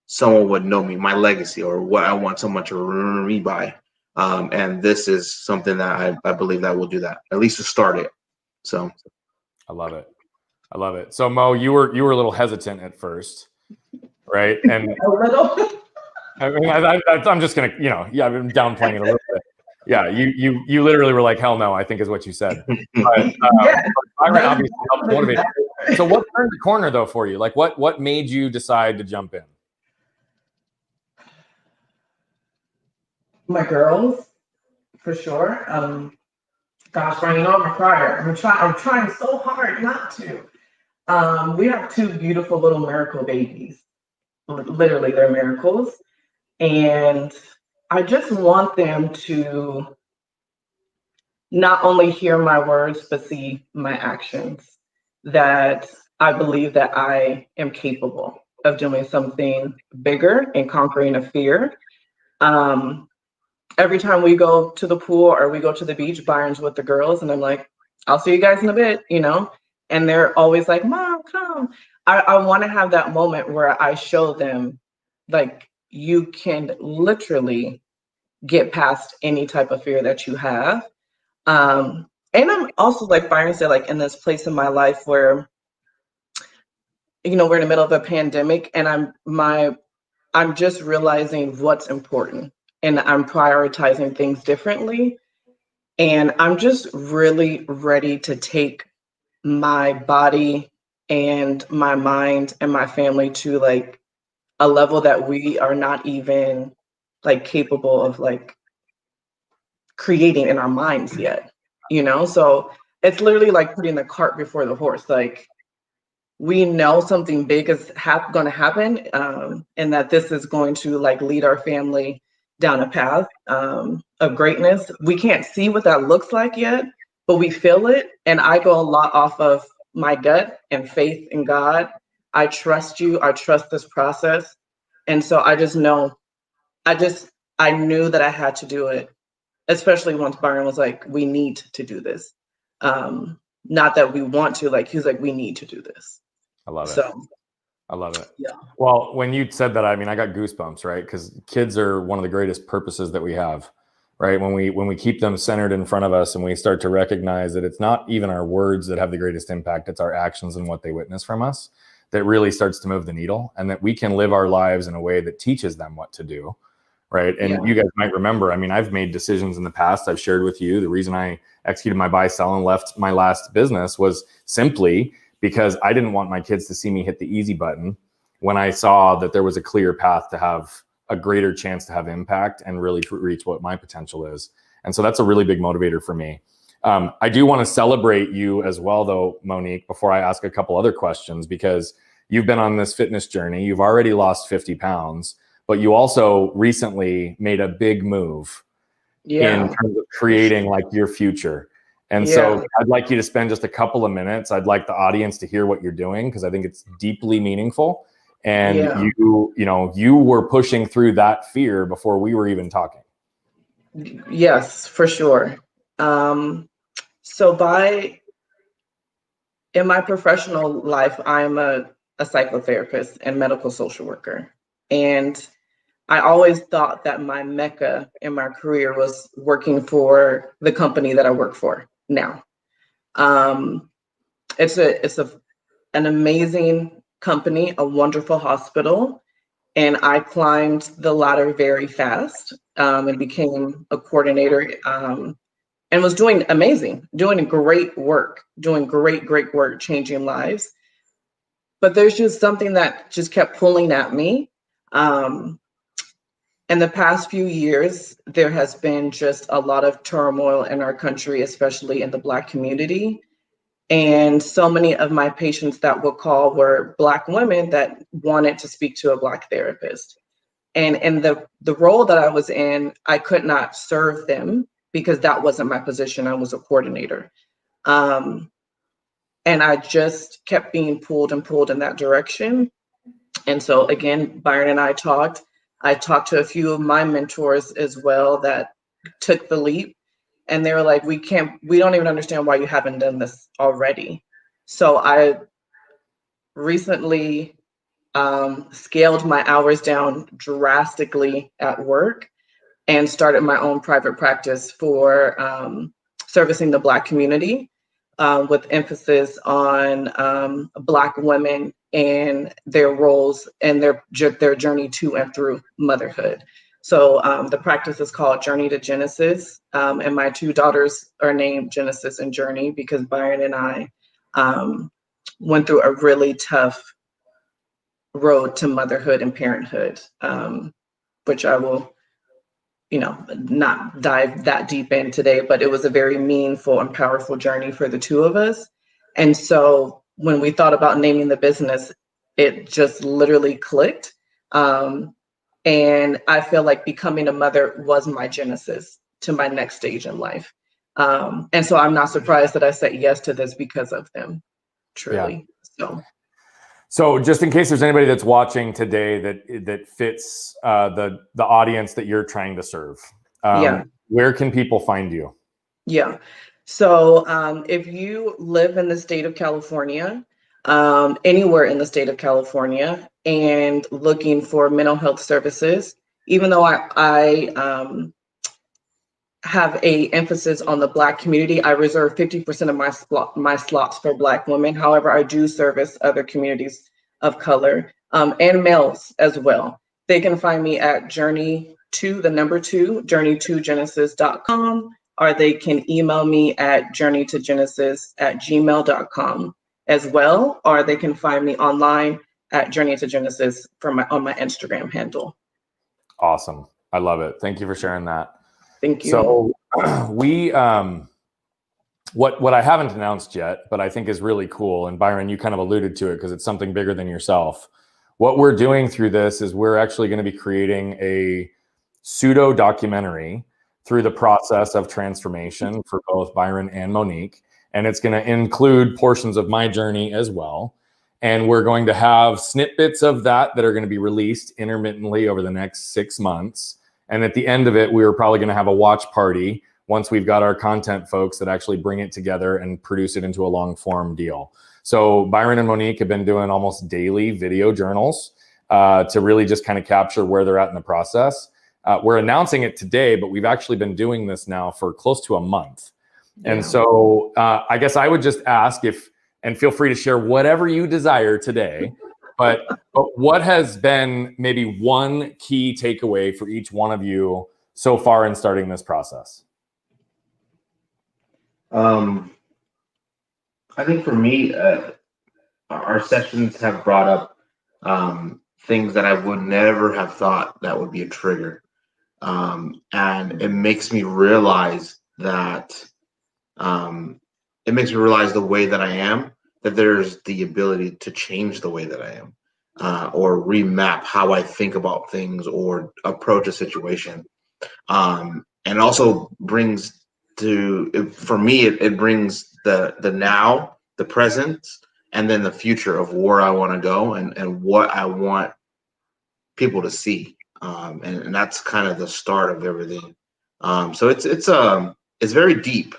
Speaker 4: someone would know me, my legacy, or what I want someone to remember me by. And this is something that I believe that will do that, at least to start it. So
Speaker 1: I love it. I love it. So Mo, you were a little hesitant at first, right? And
Speaker 5: A little.
Speaker 1: I mean, I'm just gonna, I've been downplaying it a little bit. Yeah, you literally were like, hell no, I think is what you said. But
Speaker 5: Yeah.
Speaker 1: Byron obviously helped motivate. So what turned the corner though for you? Like what made you decide to jump in?
Speaker 5: My girls, for sure. Gosh, Brian, I'm a crier. I'm trying so hard not to. We have two beautiful little miracle babies. Literally, they're miracles. And I just want them to not only hear my words, but see my actions. That I believe that I am capable of doing something bigger and conquering a fear. Every time we go to the pool or we go to the beach, Byron's with the girls, and I'm like, I'll see you guys in a bit, And they're always like, Mom, come. I want to have that moment where I show them, like, you can literally get past any type of fear that you have. And I'm also, like Byron said, like in this place in my life where, we're in the middle of a pandemic, and I'm just realizing what's important, and I'm prioritizing things differently. And I'm just really ready to take my body and my mind and my family to like a level that we are not even like capable of like creating in our minds yet, So it's literally like putting the cart before the horse. Like, we know something big is going to happen, and that this is going to like lead our family down a path of greatness. We can't see what that looks like yet, but we feel it. And I go a lot off of my gut and faith in God. I trust you. I trust this process. And so I just know, I knew that I had to do it, especially once Byron was like, we need to do this. Not that we want to, like, he was like, we need to do this.
Speaker 1: I love it.
Speaker 5: So
Speaker 1: I love it.
Speaker 5: yeah.
Speaker 1: Well, when you said that, I mean, I got goosebumps, right? Because kids are one of the greatest purposes that we have, right? When we keep them centered in front of us and we start to recognize that it's not even our words that have the greatest impact, it's our actions and what they witness from us that really starts to move the needle, and that we can live our lives in a way that teaches them what to do, right? And you guys might remember, I mean, I've made decisions in the past. I've shared with you the reason I executed my buy, sell, and left my last business was simply because I didn't want my kids to see me hit the easy button when I saw that there was a clear path to have a greater chance to have impact and really reach what my potential is. And so that's a really big motivator for me. I do want to celebrate you as well, though, Monique, before I ask a couple other questions, because you've been on this fitness journey. You've already lost 50 pounds, but you also recently made a big move in terms of creating like your future. And so I'd like you to spend just a couple of minutes. I'd like the audience to hear what you're doing, because I think it's deeply meaningful. And you were pushing through that fear before we were even talking.
Speaker 5: Yes, for sure. So in my professional life, I'm a psychotherapist and medical social worker. And I always thought that my mecca in my career was working for the company that I work for now. It's an amazing company, a wonderful hospital. And I climbed the ladder very fast and became a coordinator and was doing amazing, doing great work, great work, changing lives. But there's just something that just kept pulling at me. In the past few years, there has been just a lot of turmoil in our country, especially in the Black community. And so many of my patients that would call were Black women that wanted to speak to a Black therapist. And in the role that I was in, I could not serve them because that wasn't my position. I was a coordinator. And I just kept being pulled in that direction. And so again, Byron and I talked to a few of my mentors as well that took the leap, and they were like, we don't even understand why you haven't done this already. So I recently scaled my hours down drastically at work. and started my own private practice for servicing the Black community, with emphasis on Black women and their roles and their journey to and through motherhood. So the practice is called Journey to Genesis, and my two daughters are named Genesis and Journey because Byron and I went through a really tough road to motherhood and parenthood, which I will, not dive that deep in today, but it was a very meaningful and powerful journey for the two of us. And so when we thought about naming the business, it just literally clicked. And I feel like becoming a mother was my genesis to my next stage in life. And so I'm not surprised that I said yes to this because of them, truly. Yeah.
Speaker 1: So just in case there's anybody that's watching today that fits the audience that you're trying to serve, where can people find you?
Speaker 5: Yeah. So if you live in the state of California, anywhere in the state of California, and looking for mental health services, even though I have a emphasis on the Black community, I reserve 50% of my slots for Black women. However, I do service other communities of color, and males as well. They can find me at journey2genesis.com, or they can email me at journeytogenesis@gmail.com as well, or they can find me online at Journey to Genesis on my Instagram handle.
Speaker 1: Awesome. I love it. Thank you for sharing that.
Speaker 5: Thank you.
Speaker 1: So we, what I haven't announced yet, but I think is really cool, and Byron, you kind of alluded to it because it's something bigger than yourself. What we're doing through this is we're actually going to be creating a pseudo documentary through the process of transformation for both Byron and Monique. And it's going to include portions of my journey as well. And we're going to have snippets of that are going to be released intermittently over the next 6 months. And at the end of it, we're probably going to have a watch party once we've got our content folks that actually bring it together and produce it into a long form deal. So Byron and Monique have been doing almost daily video journals to really just kind of capture where they're at in the process. We're announcing it today, but we've actually been doing this now for close to a month. Yeah. And so I guess I would just ask and feel free to share whatever you desire today, but what has been maybe one key takeaway for each one of you so far in starting this process?
Speaker 4: I think for me, our sessions have brought up things that I would never have thought that would be a trigger. And it makes me realize that the way that I am, that there's the ability to change the way that I am, or remap how I think about things or approach a situation. And also brings for me, it brings the now, the present, and then the future of where I want to go and what I want people to see. And that's kind of the start of everything. So it's very deep.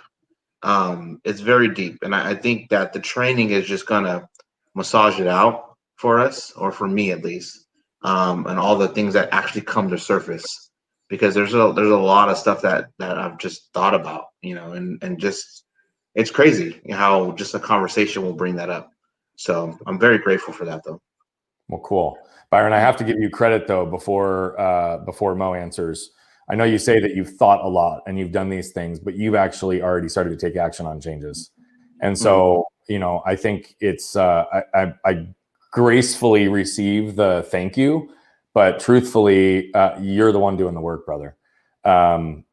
Speaker 4: It's very deep. And I think that the training is just gonna massage it out for us, or for me at least, and all the things that actually come to surface. Because there's a lot of stuff that I've just thought about, and just, it's crazy how just a conversation will bring that up. So I'm very grateful for that, though.
Speaker 1: Well, cool. Byron, I have to give you credit, though, before Mo answers. I know you say that you've thought a lot and you've done these things, but you've actually already started to take action on changes. And so, I think it's, I gracefully receive the thank you, but truthfully, you're the one doing the work, brother. I'm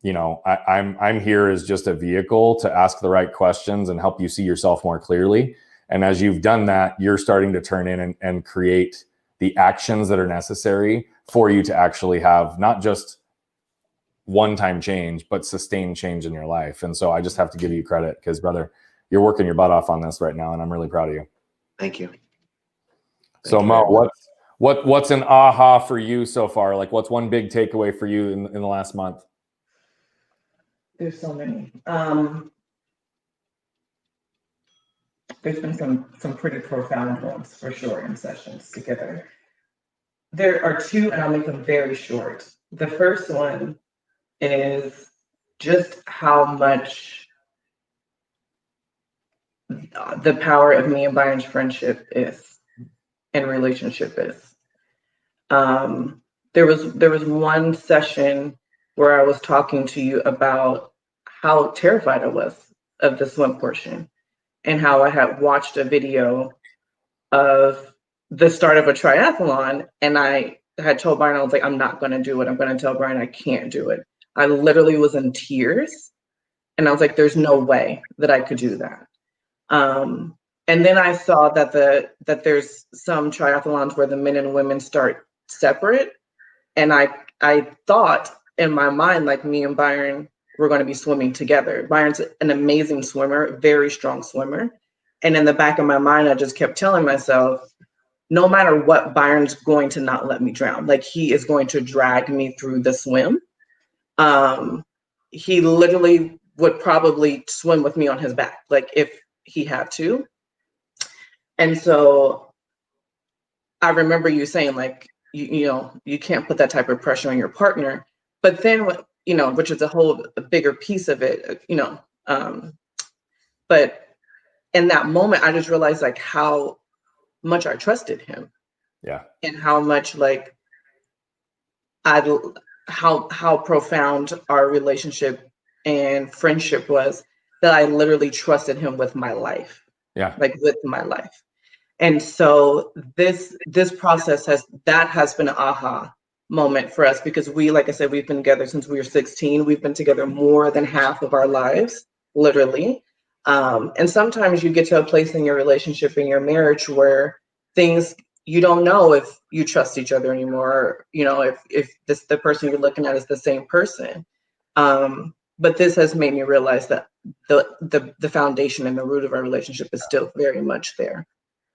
Speaker 1: here as just a vehicle to ask the right questions and help you see yourself more clearly. And as you've done that, you're starting to turn in and create the actions that are necessary for you to actually have not just one-time change, but sustained change in your life. And so I just have to give you credit because, brother, you're working your butt off on this right now, and I'm really proud of you.
Speaker 4: Thank you.
Speaker 1: So Mo, what's an aha for you so far? Like, what's one big takeaway for you in the last month?
Speaker 5: There's so many. There's been some pretty profound ones for sure in sessions together. There are two, and I'll make them very short. The first one is just how much the power of me and Byron's friendship is and relationship is. There was one session where I was talking to you about how terrified I was of the swim portion and how I had watched a video of the start of a triathlon, and I had told Byron, I was like, I'm not going to do it. I'm going to tell Byron I can't do it. I literally was in tears, and I was like, there's no way that I could do that. And then I saw that there's some triathlons where the men and women start separate, and I thought in my mind, like, me and Byron were going to be swimming together. Byron's an amazing swimmer, very strong swimmer. And in the back of my mind, I just kept telling myself, no matter what, Byron's going to not let me drown. Like, he is going to drag me through the swim. He literally would probably swim with me on his back, like, if he had to. And so I remember you saying, like, you can't put that type of pressure on your partner. But then, which is a bigger piece of it, but in that moment, I just realized, like, how much I trusted him.
Speaker 1: Yeah.
Speaker 5: And how much, like, how profound our relationship and friendship was, that I literally trusted him with my life.
Speaker 1: Yeah.
Speaker 5: Like, with my life. And so this process has been an aha moment for us, because like I said, we've been together since we were 16. We've been together more than half of our lives, literally. And sometimes you get to a place in your relationship, in your marriage, where things, you don't know if you trust each other anymore, or, if the person you're looking at is the same person. But this has made me realize that the foundation and the root of our relationship is still very much there.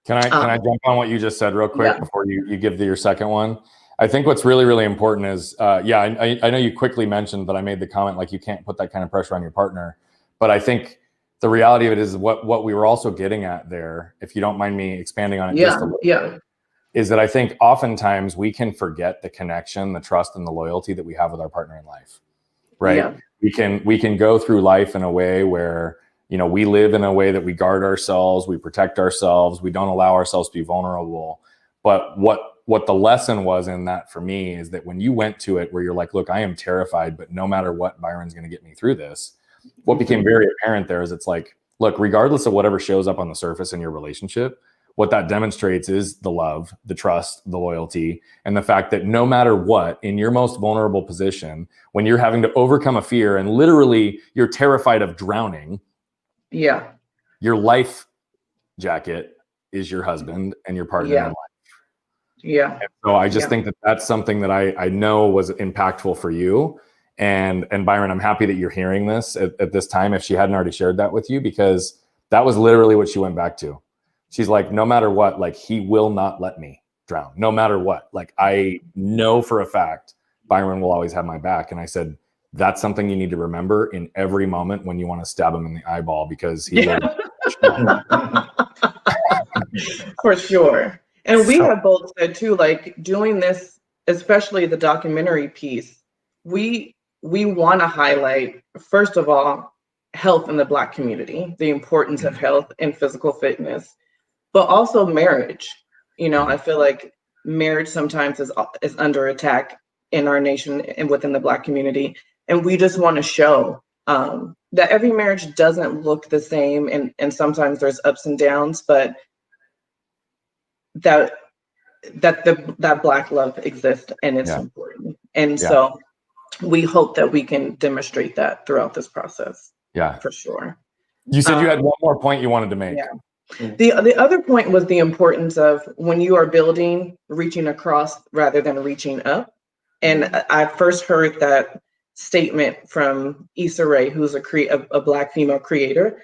Speaker 1: Can I jump on what you just said real quick before you give your second one? I think what's really, really important is, I know you quickly mentioned that I made the comment, like, you can't put that kind of pressure on your partner. But I think the reality of it is what we were also getting at there, if you don't mind me expanding on it just a little bit, is that I think oftentimes we can forget the connection, the trust, and the loyalty that we have with our partner in life, right? Yeah. We can go through life in a way where, we live in a way that we guard ourselves, we protect ourselves, we don't allow ourselves to be vulnerable. But what the lesson was in that for me is that when you went to it where you're like, look, I am terrified, but no matter what, Byron's going to get me through this. What became very apparent there is it's like, look, regardless of whatever shows up on the surface in your relationship, what that demonstrates is the love, the trust, the loyalty, and the fact that no matter what, in your most vulnerable position, when you're having to overcome a fear and literally you're terrified of drowning, your life jacket is your husband and your partner in life. And so I just think that that's something that I know was impactful for you. And Byron, I'm happy that you're hearing this at this time, if she hadn't already shared that with you, because that was literally what she went back to. She's like, no matter what, like, he will not let me drown, no matter what. Like, I know for a fact Byron will always have my back. And I said, that's something you need to remember in every moment when you want to stab him in the eyeball, because he will.
Speaker 5: For sure. And we have both said too, like, doing this, especially the documentary piece, we want to highlight, first of all, health in the Black community, the importance of health and physical fitness, but also marriage. I feel like marriage sometimes is under attack in our nation and within the Black community. And we just want to show that every marriage doesn't look the same, and sometimes there's ups and downs, but that Black love exists, and it's important. And so we hope that we can demonstrate that throughout this process. Yeah, for sure.
Speaker 1: You said you had one more point you wanted to make.
Speaker 5: The other point was the importance of, when you are building, reaching across rather than reaching up. And I first heard that statement from Issa Rae, who's a Black female creator.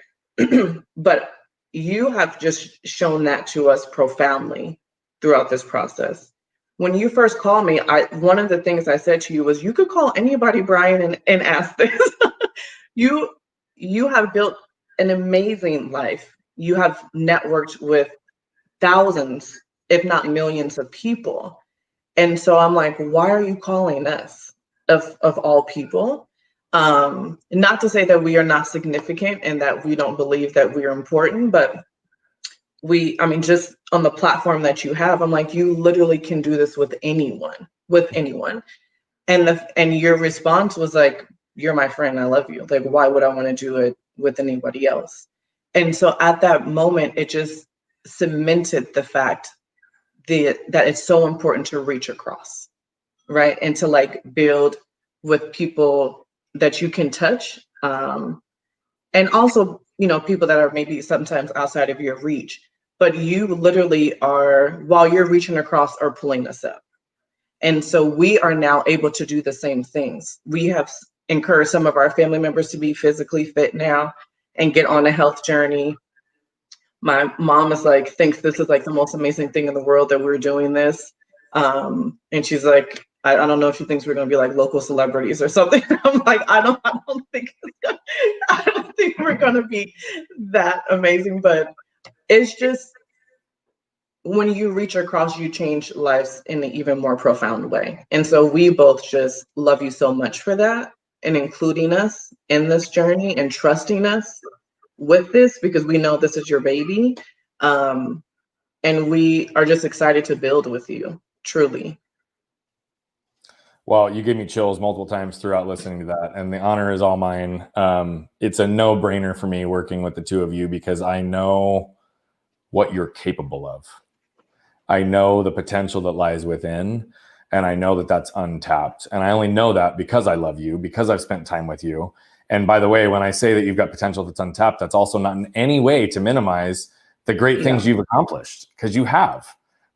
Speaker 5: But you have just shown that to us profoundly throughout this process. When you first called me, one of the things I said to you was, you could call anybody, Brian, and ask this. You have built an amazing life. You have networked with thousands, if not millions, of people. And so I'm like, why are you calling us, of all people? Not to say that we are not significant and that we don't believe that we are important, but I mean, just on the platform that you have, I'm like, you literally can do this with anyone. And your response was like, you're my friend, I love you. Like, why would I want to do it with anybody else? And so at that moment, it just cemented the fact that it's so important to reach across, right? And to like build with people that you can touch. And also, you know, people that are maybe sometimes outside of your reach, but you literally are, while you're reaching across, are pulling us up. And so we are now able to do the same things. We have encouraged some of our family members to be physically fit now and get on a health journey. My mom is like, thinks this is like the most amazing thing in the world that we're doing this. And she's like, I don't know if she thinks we're going to be like local celebrities or something. I'm like, I don't think we're going to be that amazing, but it's just, when you reach across, you change lives in an even more profound way. And so we both just love you so much for that, and including us in this journey and trusting us with this, because we know this is your baby. And we are just excited to build with you, truly.
Speaker 1: Well, you gave me chills multiple times throughout listening to that, and the honor is all mine. It's a no-brainer for me working with the two of you, because I know what you're capable of. I know the potential that lies within, and I know that that's untapped. And I only know that because I love you, because I've spent time with you. And by the way, when I say that you've got potential that's untapped, that's also not in any way to minimize the great things you've accomplished, because you have,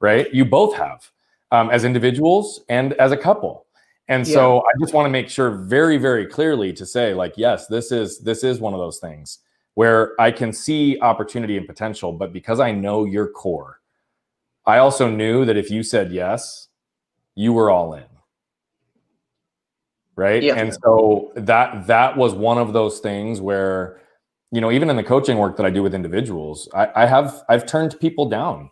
Speaker 1: right? You both have, as individuals and as a couple. And so I just want to make sure very, very clearly to say, like, yes, this is one of those things where I can see opportunity and potential, but because I know your core, I also knew that if you said yes, you were all in. Right. Yeah. And so that was one of those things where, you know, even in the coaching work that I do with individuals, I've turned people down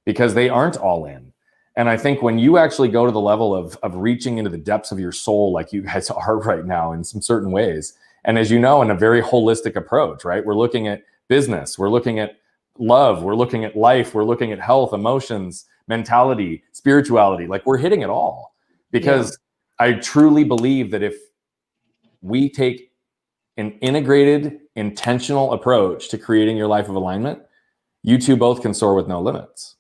Speaker 1: because they aren't all in. And I think when you actually go to the level of reaching into the depths of your soul, like you guys are right now in some certain ways, and as you know, in a very holistic approach, right? We're looking at business, we're looking at love, we're looking at life, we're looking at health, emotions, mentality, spirituality, like we're hitting it all. Because I truly believe that if we take an integrated, intentional approach to creating your life of alignment, you two both can soar with no limits.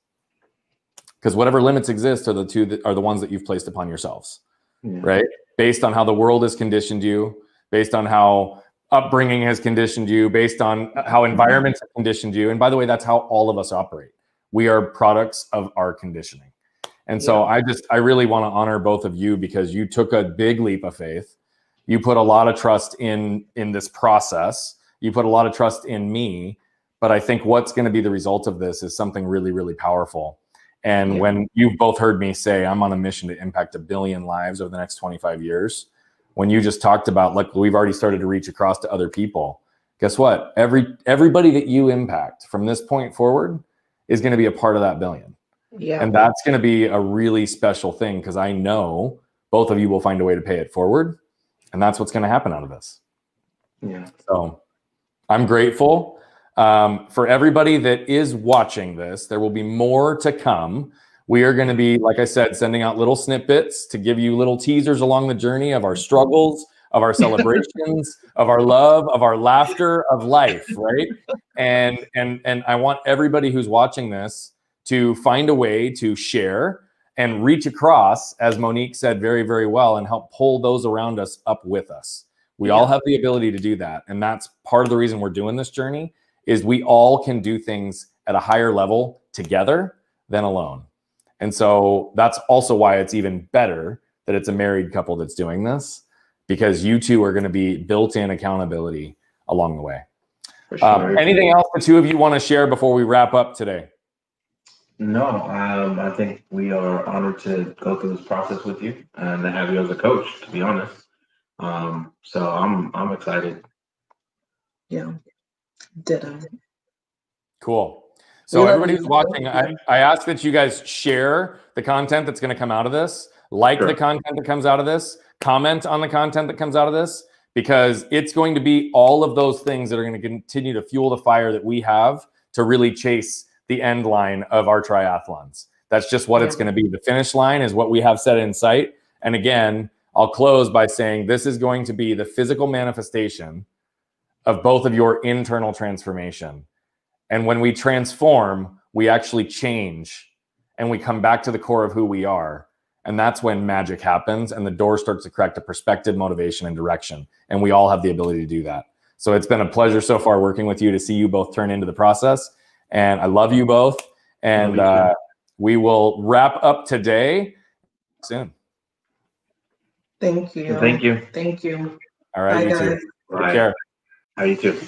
Speaker 1: Because whatever limits exist are the ones that you've placed upon yourselves, right? Based on how the world has conditioned you, based on how upbringing has conditioned you, based on how environments have conditioned you. And by the way, that's how all of us operate. We are products of our conditioning. And so I really want to honor both of you, because you took a big leap of faith. You put a lot of trust in this process. You put a lot of trust in me. But I think what's going to be the result of this is something really, really powerful. And when you've both heard me say, I'm on a mission to impact 1 billion lives over the next 25 years, when you just talked about, like, we've already started to reach across to other people, guess what? Everybody that you impact from this point forward is going to be a part of that billion. Yeah. And that's going to be a really special thing, because I know both of you will find a way to pay it forward. And that's what's going to happen out of this. Yeah. So I'm grateful. For everybody that is watching this, there will be more to come. We are going to be, like I said, sending out little snippets to give you little teasers along the journey of our struggles, of our celebrations, of our love, of our laughter, of life, right? And I want everybody who's watching this to find a way to share and reach across, as Monique said very, very well, and help pull those around us up with us. We all have the ability to do that. And that's part of the reason we're doing this journey, is we all can do things at a higher level together than alone. And so that's also why it's even better that it's a married couple that's doing this, because you two are going to be built-in accountability along the way. For sure. Anything else the two of you want to share before we wrap up today?
Speaker 4: No, I think we are honored to go through this process with you and to have you as a coach, to be honest. So I'm excited.
Speaker 5: Yeah. Ditto.
Speaker 1: Cool. So everybody who's watching, I ask that you guys share the content that's going to come out of this, like the content that comes out of this, comment on the content that comes out of this, because it's going to be all of those things that are going to continue to fuel the fire that we have to really chase the end line of our triathlons. That's just what it's going to be. The finish line is what we have set in sight. And again, I'll close by saying this is going to be the physical manifestation of both of your internal transformation. And when we transform, we actually change and we come back to the core of who we are. And that's when magic happens and the door starts to crack to perspective, motivation, and direction. And we all have the ability to do that. So it's been a pleasure so far working with you to see you both turn into the process. And I love you both. And we will wrap up today soon.
Speaker 5: Thank you.
Speaker 4: Thank you.
Speaker 5: Thank you.
Speaker 1: All right,
Speaker 5: Bye,
Speaker 1: you too.
Speaker 5: guys.
Speaker 1: Take care.
Speaker 4: How you too.